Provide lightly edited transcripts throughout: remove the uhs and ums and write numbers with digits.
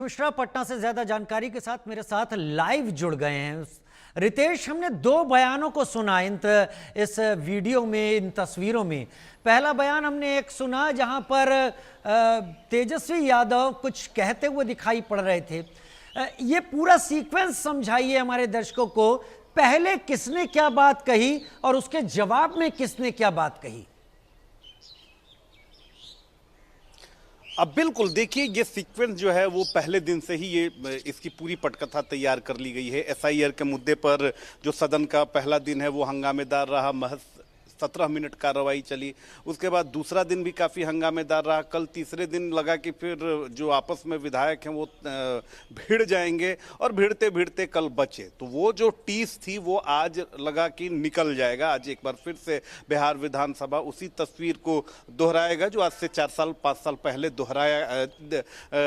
मिश्रा पटना से ज्यादा जानकारी के साथ मेरे साथ लाइव जुड़ गए हैं। रितेश, हमने दो बयानों को सुना इस वीडियो में, इन तस्वीरों में। पहला बयान हमने एक सुना जहां पर तेजस्वी यादव कुछ कहते हुए दिखाई पड़ रहे थे। ये पूरा सीक्वेंस समझाइए हमारे दर्शकों को। पहले किसने क्या बात कही और उसके जवाब में किसने क्या बात कही? अब बिल्कुल देखिए, ये सीक्वेंस जो है वो पहले दिन से ही ये इसकी पूरी पटकथा तैयार कर ली गई है। एसआईआर के मुद्दे पर जो सदन का पहला दिन है वो हंगामेदार रहा, महज 17 मिनट कार्रवाई चली। उसके बाद दूसरा दिन भी काफ़ी हंगामेदार रहा। कल तीसरे दिन लगा कि फिर जो आपस में विधायक हैं वो भिड़ जाएंगे और भिड़ते भिड़ते कल बचे। तो वो जो टीस थी वो आज लगा कि निकल जाएगा। आज एक बार फिर से बिहार विधानसभा उसी तस्वीर को दोहराएगा जो आज से 4 साल 5 साल पहले दोहराया,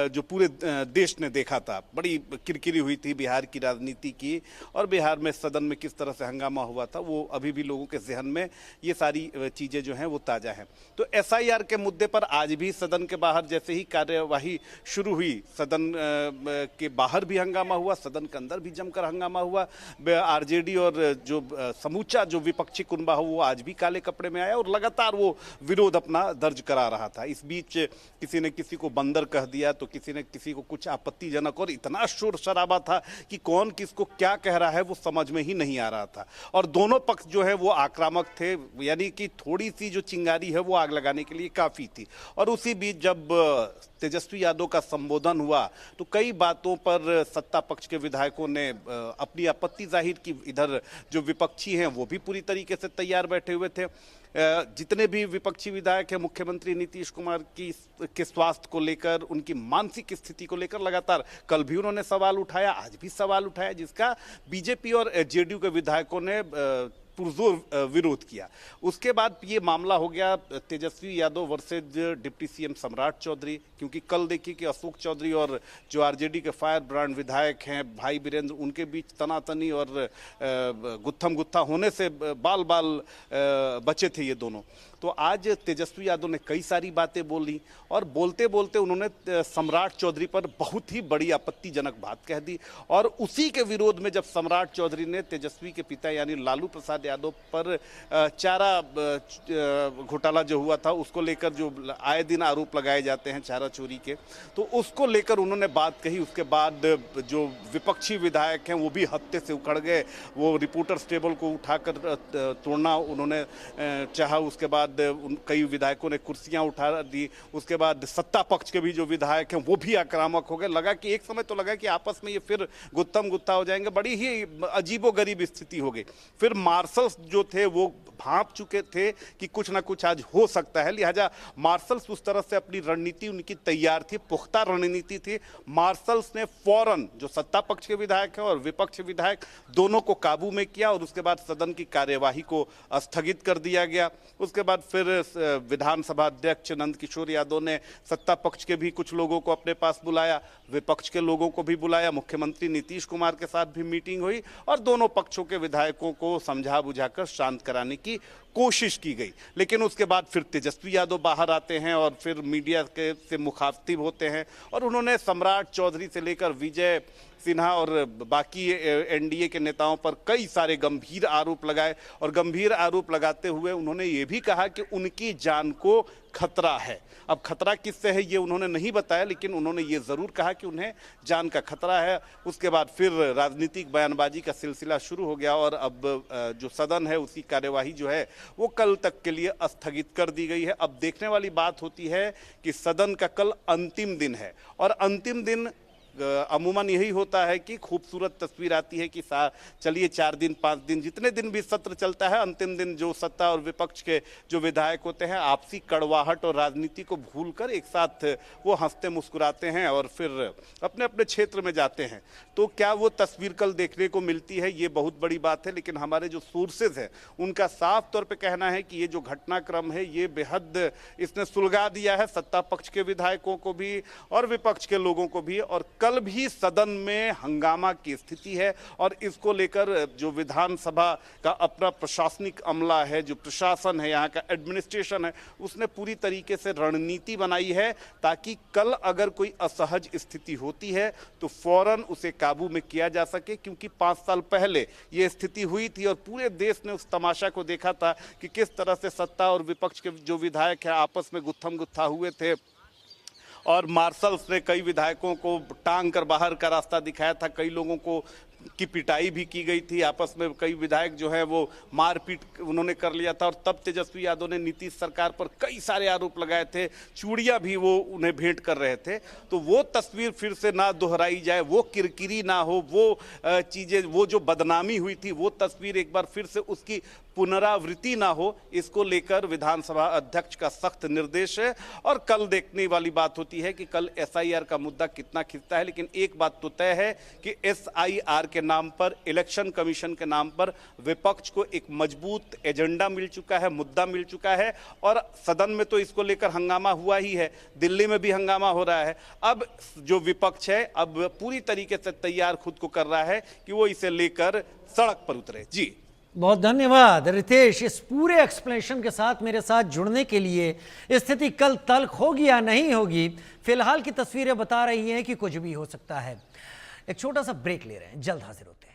जो पूरे देश ने देखा था। बड़ी किरकिरी हुई थी बिहार की राजनीति की, और बिहार में सदन में किस तरह से हंगामा हुआ था वो अभी भी लोगों के जहन में ये सारी चीजें जो हैं वो ताजा हैं। तो एसआईआर के मुद्दे पर आज भी सदन के बाहर जैसे ही कार्यवाही शुरू हुई, सदन के बाहर भी हंगामा हुआ, सदन के अंदर भी जमकर हंगामा हुआ। आरजेडी और जो समूचा जो विपक्षी कुनबा हो वो आज भी काले कपड़े में आया और लगातार वो विरोध अपना दर्ज करा रहा था। इस बीच किसी ने किसी को बंदर कह दिया, तो किसी ने किसी को कुछ आपत्तिजनक, और इतना शोर शराबा था कि कौन किसको क्या कह रहा है वो समझ में ही नहीं आ रहा था। और दोनों पक्ष जो है वो आक्रामक थे, यानी कि थोड़ी सी जो चिंगारी है वो आग लगाने के लिए काफी थी। और उसी बीच जब तेजस्वी यादव का संबोधन हुआ तो कई बातों पर सत्ता पक्ष के विधायकों ने अपनी आपत्ति जाहिर की। इधर जो विपक्षी हैं वो भी पूरी तरीके से तैयार बैठे हुए थे। जितने भी विपक्षी विधायक हैं, मुख्यमंत्री नीतीश कुमार के स्वास्थ्य को लेकर, उनकी मानसिक स्थिति को लेकर लगातार कल भी उन्होंने सवाल उठाया, आज भी सवाल उठाया, जिसका बीजेपी और जेडीयू के विधायकों ने पुरजोर विरोध किया। उसके बाद ये मामला हो गया Tejashwi Yadav versus deputy CM सम्राट चौधरी, क्योंकि कल देखिए कि अशोक चौधरी और जो आरजेडी के फायर ब्रांड विधायक हैं भाई वीरेंद्र, उनके बीच तनातनी और गुत्थम गुत्था होने से बाल बाल बचे थे ये दोनों। तो आज तेजस्वी यादव ने कई सारी बातें बोली और बोलते बोलते उन्होंने सम्राट चौधरी पर बहुत ही बड़ी आपत्तिजनक बात कह दी। और उसी के विरोध में जब सम्राट चौधरी ने तेजस्वी के पिता यानी लालू प्रसाद यादव पर चारा घोटाला जो हुआ था उसको लेकर जो आए दिन आरोप लगाए जाते हैं चारा चोरी के, तो उसको लेकर उन्होंने बात कही। उसके बाद जो विपक्षी विधायक हैं वो भी हत्थे से उखड़ गए। वो रिपोर्टर्स टेबल को उठाकर तोड़ना उन्होंने चाहा। उसके बाद कई विधायकों ने कुर्सियां उठा दी। उसके बाद सत्ता पक्ष के भी जो विधायक हैं वो भी आक्रामक हो गए। लगा कि एक समय तो लगा कि आपस में ये फिर गुत्थम गुत्था हो जाएंगे। बड़ी ही अजीबोगरीब स्थिति हो गई। फिर मार्शल्स जो थे वो भांप चुके थे कि कुछ ना कुछ आज हो सकता है, लिहाजा मार्शल्स उस तरह से अपनी रणनीति उनकी तैयार थी, पुख्ता रणनीति थी। मार्शल्स ने फौरन जो सत्ता पक्ष के विधायक हैं और विपक्ष विधायक दोनों को काबू में किया और उसके बाद सदन की कार्यवाही को स्थगित कर दिया गया। उसके बाद फिर विधानसभा अध्यक्ष नंद किशोर यादव ने सत्ता पक्ष के भी कुछ लोगों को अपने पास बुलाया, विपक्ष के लोगों को भी बुलाया। मुख्यमंत्री नीतीश कुमार के साथ भी मीटिंग हुई और दोनों पक्षों के विधायकों को समझा बुझाकर शांत कराने की कोशिश की गई। लेकिन उसके बाद फिर तेजस्वी यादव बाहर आते हैं और फिर मीडिया के से मुखातिब होते हैं और उन्होंने सम्राट चौधरी से लेकर विजय सिन्हा और बाकी एनडीए के नेताओं पर कई सारे गंभीर आरोप लगाए। और गंभीर आरोप लगाते हुए उन्होंने ये भी कहा कि उनकी जान को खतरा है। अब खतरा किससे है ये उन्होंने नहीं बताया, लेकिन उन्होंने ये जरूर कहा कि उन्हें जान का खतरा है। उसके बाद फिर राजनीतिक बयानबाजी का सिलसिला शुरू हो गया और अब जो सदन है उसकी कार्यवाही जो है वो कल तक के लिए स्थगित कर दी गई है। अब देखने वाली बात होती है कि सदन का कल अंतिम दिन है और अंतिम दिन अमूमन यही होता है कि खूबसूरत तस्वीर आती है कि चलिए 4 दिन 5 दिन जितने दिन भी सत्र चलता है, अंतिम दिन जो सत्ता और विपक्ष के जो विधायक होते हैं आपसी कड़वाहट और राजनीति को भूलकर एक साथ वो हंसते मुस्कुराते हैं और फिर अपने अपने क्षेत्र में जाते हैं। तो क्या वो तस्वीर कल देखने को मिलती है ये बहुत बड़ी बात है। लेकिन हमारे जो सोर्सेज हैं उनका साफ तौर पर कहना है कि ये जो घटनाक्रम है ये बेहद इसने सुलगा दिया है सत्ता पक्ष के विधायकों को भी और विपक्ष के लोगों को भी। और कल भी सदन में हंगामा की स्थिति है और इसको लेकर जो विधानसभा का अपना प्रशासनिक अमला है, जो प्रशासन है, यहाँ का एडमिनिस्ट्रेशन है, उसने पूरी तरीके से रणनीति बनाई है ताकि कल अगर कोई असहज स्थिति होती है तो फौरन उसे काबू में किया जा सके, क्योंकि 5 साल पहले ये स्थिति हुई थी और पूरे देश ने उस तमाशा को देखा था कि किस तरह से सत्ता और विपक्ष के जो विधायक हैं आपस में गुत्थम गुत्था हुए थे और मार्शल्स ने कई विधायकों को टांग कर बाहर का रास्ता दिखाया था, कई लोगों को की पिटाई भी की गई थी, आपस में कई विधायक जो है वो मारपीट उन्होंने कर लिया था और तब तेजस्वी यादव ने नीतीश सरकार पर कई सारे आरोप लगाए थे, चूड़ियां भी वो उन्हें भेंट कर रहे थे। तो वो तस्वीर फिर से ना दोहराई जाए, वो किरकिरी ना हो, वो चीज़ें, वो जो बदनामी हुई थी वो तस्वीर एक बार फिर से उसकी पुनरावृत्ति ना हो, इसको लेकर विधानसभा अध्यक्ष का सख्त निर्देश है। और कल देखने वाली बात होती है कि कल एसआईआर का मुद्दा कितना खिंचता है, लेकिन एक बात तो तय है कि एसआईआर के नाम पर, इलेक्शन कमीशन के नाम पर विपक्ष को एक मजबूत एजेंडा मिल चुका है, मुद्दा मिल चुका है और सदन में तो इसको लेकर हंगामा हुआ ही है, दिल्ली में भी हंगामा हो रहा है। अब जो विपक्ष है अब पूरी तरीके से तैयार खुद को कर रहा है कि वो इसे लेकर सड़क पर उतरे। जी बहुत धन्यवाद रितेश, इस पूरे एक्सप्लेनेशन के साथ मेरे साथ जुड़ने के लिए। स्थिति कल तल्ख होगी या नहीं होगी, फिलहाल की तस्वीरें बता रही हैं कि कुछ भी हो सकता है। एक छोटा सा ब्रेक ले रहे हैं, जल्द हाजिर होते हैं।